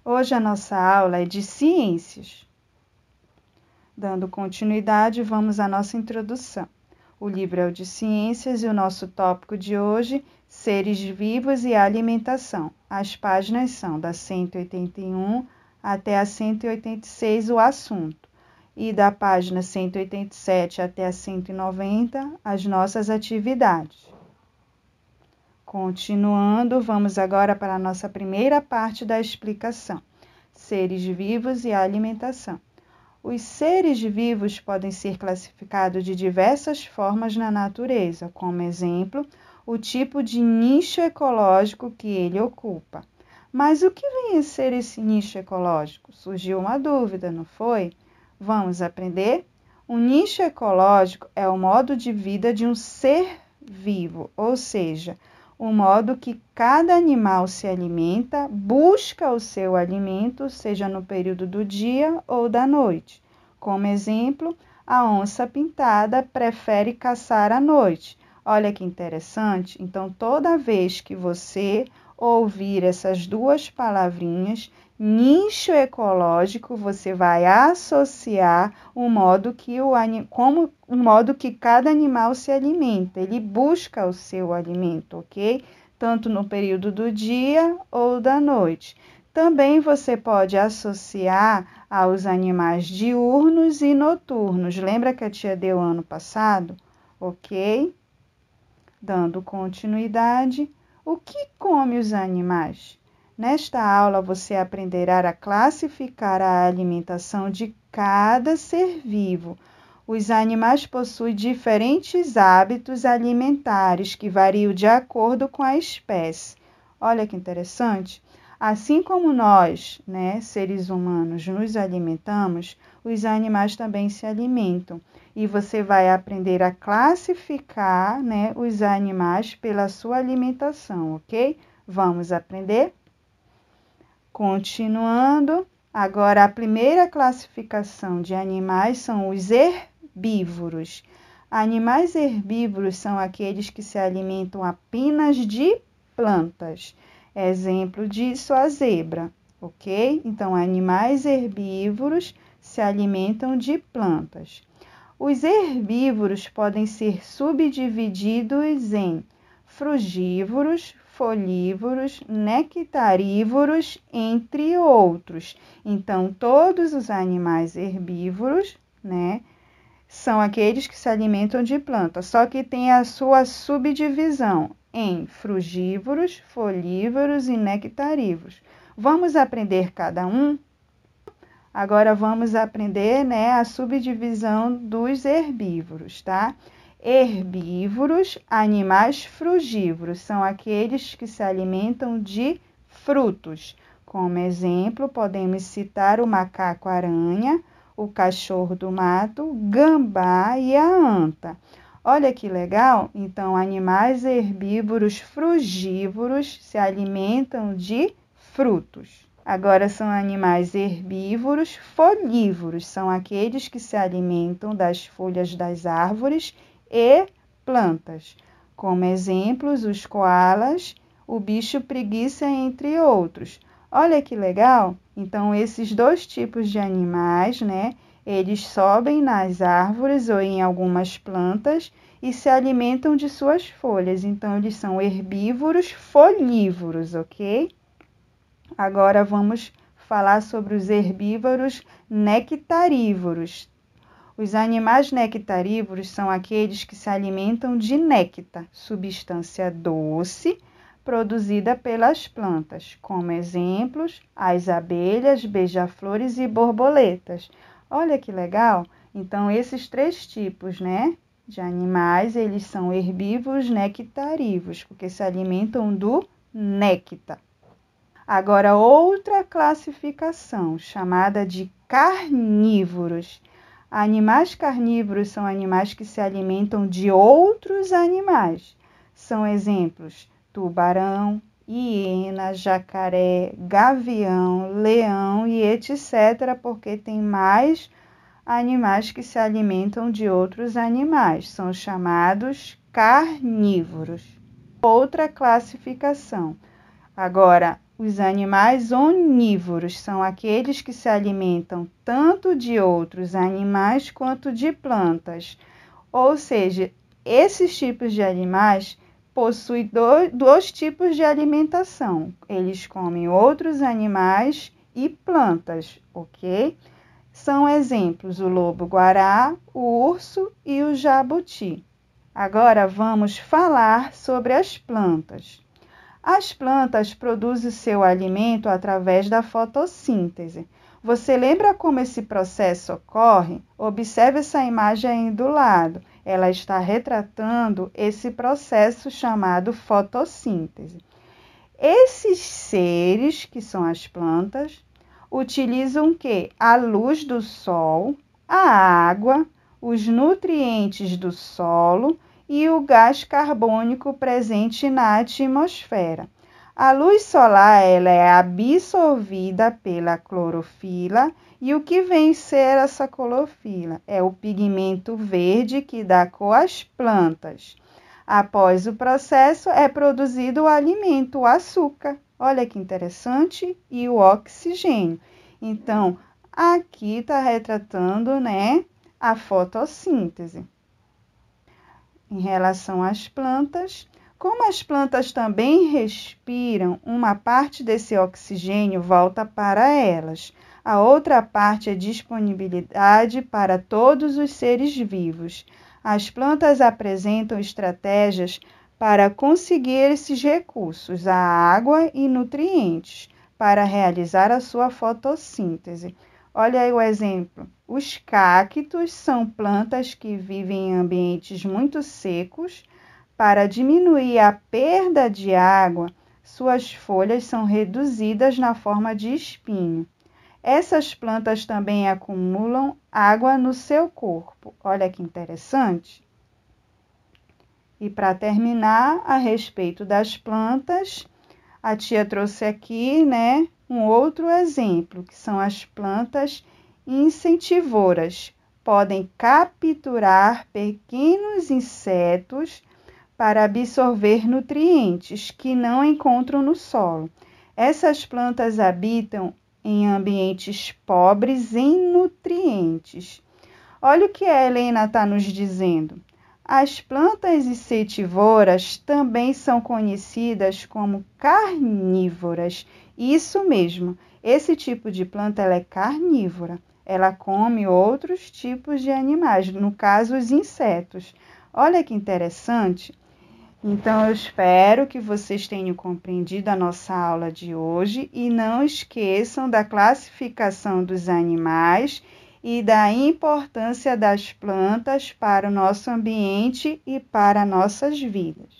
Hoje a nossa aula é de ciências. Dando continuidade, vamos à nossa introdução. O livro é o de ciências e o nosso tópico de hoje, seres vivos e alimentação. As páginas são da 181 até a 186 o assunto, e da página 187 até a 190 as nossas atividades. Continuando, vamos agora para a nossa primeira parte da explicação. Seres vivos e alimentação. Os seres vivos podem ser classificados de diversas formas na natureza, como exemplo, o tipo de nicho ecológico que ele ocupa. Mas o que vem a ser esse nicho ecológico? Surgiu uma dúvida, não foi? Vamos aprender? O nicho ecológico é o modo de vida de um ser vivo, ou seja, o modo que cada animal se alimenta, busca o seu alimento, seja no período do dia ou da noite. Como exemplo, a onça-pintada prefere caçar à noite. Olha que interessante. Então, toda vez que você ouvir essas duas palavrinhas, nicho ecológico, você vai associar o modo que cada animal se alimenta. Ele busca o seu alimento, ok? Tanto no período do dia ou da noite. Também você pode associar aos animais diurnos e noturnos. Lembra que a tia deu ano passado? Ok? Dando continuidade, o que come os animais? Nesta aula, você aprenderá a classificar a alimentação de cada ser vivo. Os animais possuem diferentes hábitos alimentares que variam de acordo com a espécie. Olha que interessante. Assim como nós, seres humanos, nos alimentamos, os animais também se alimentam. E você vai aprender a classificar, os animais pela sua alimentação, ok? Vamos aprender? Continuando, agora a primeira classificação de animais são os herbívoros. Animais herbívoros são aqueles que se alimentam apenas de plantas. Exemplo disso, a zebra, ok? Então, animais herbívoros se alimentam de plantas. Os herbívoros podem ser subdivididos em frugívoros, folívoros, nectarívoros, entre outros. Então, todos os animais herbívoros, são aqueles que se alimentam de plantas, só que tem a sua subdivisão em frugívoros, folívoros e nectarívoros. Vamos aprender cada um? Agora vamos aprender, a subdivisão dos herbívoros, tá? Herbívoros, animais frugívoros, são aqueles que se alimentam de frutos. Como exemplo, podemos citar o macaco-aranha, o cachorro do mato, o gambá e a anta. Olha que legal! Então, animais herbívoros frugívoros se alimentam de frutos. Agora são animais herbívoros folívoros, são aqueles que se alimentam das folhas das árvores e plantas. Como exemplos, os coalas, o bicho preguiça, entre outros. Olha que legal! Então, esses dois tipos de animais, eles sobem nas árvores ou em algumas plantas e se alimentam de suas folhas. Então, eles são herbívoros folívoros, ok? Agora vamos falar sobre os herbívoros nectarívoros. Os animais nectarívoros são aqueles que se alimentam de néctar, substância doce, produzida pelas plantas, como exemplos, as abelhas, beija-flores e borboletas. Olha que legal! Então, esses três tipos, de animais, eles são herbívoros nectarívoros, porque se alimentam do néctar. Agora, outra classificação, chamada de carnívoros. Animais carnívoros são animais que se alimentam de outros animais. São exemplos: tubarão, hiena, jacaré, gavião, leão e etc., porque tem mais animais que se alimentam de outros animais, são chamados carnívoros. Outra classificação. Agora, os animais onívoros são aqueles que se alimentam tanto de outros animais quanto de plantas. Ou seja, esses tipos de animais possuem dois tipos de alimentação. Eles comem outros animais e plantas, ok? São exemplos o lobo-guará, o urso e o jabuti. Agora vamos falar sobre as plantas. As plantas produzem seu alimento através da fotossíntese. Você lembra como esse processo ocorre? Observe essa imagem aí do lado. Ela está retratando esse processo chamado fotossíntese. Esses seres, que são as plantas, utilizam o quê? A luz do sol, a água, os nutrientes do solo e o gás carbônico presente na atmosfera. A luz solar ela é absorvida pela clorofila e o que vem ser essa clorofila? É o pigmento verde que dá cor às plantas. Após o processo é produzido o alimento, o açúcar. Olha que interessante, e o oxigênio. Então, aqui está retratando, né, a fotossíntese. Em relação às plantas, como as plantas também respiram, uma parte desse oxigênio volta para elas. A outra parte é disponibilidade para todos os seres vivos. As plantas apresentam estratégias para conseguir esses recursos, a água e nutrientes, para realizar a sua fotossíntese. Olha aí o exemplo. Os cactos são plantas que vivem em ambientes muito secos. Para diminuir a perda de água, suas folhas são reduzidas na forma de espinho. Essas plantas também acumulam água no seu corpo. Olha que interessante. E para terminar, a respeito das plantas, a tia trouxe aqui, né, um outro exemplo, que são as plantas insetivoras. Podem capturar pequenos insetos para absorver nutrientes que não encontram no solo. Essas plantas habitam em ambientes pobres em nutrientes. Olha o que a Helena está nos dizendo. As plantas insetivoras também são conhecidas como carnívoras. Isso mesmo, esse tipo de planta ela é carnívora. Ela come outros tipos de animais, no caso os insetos. Olha que interessante. Então, eu espero que vocês tenham compreendido a nossa aula de hoje e não esqueçam da classificação dos animais e da importância das plantas para o nosso ambiente e para nossas vidas.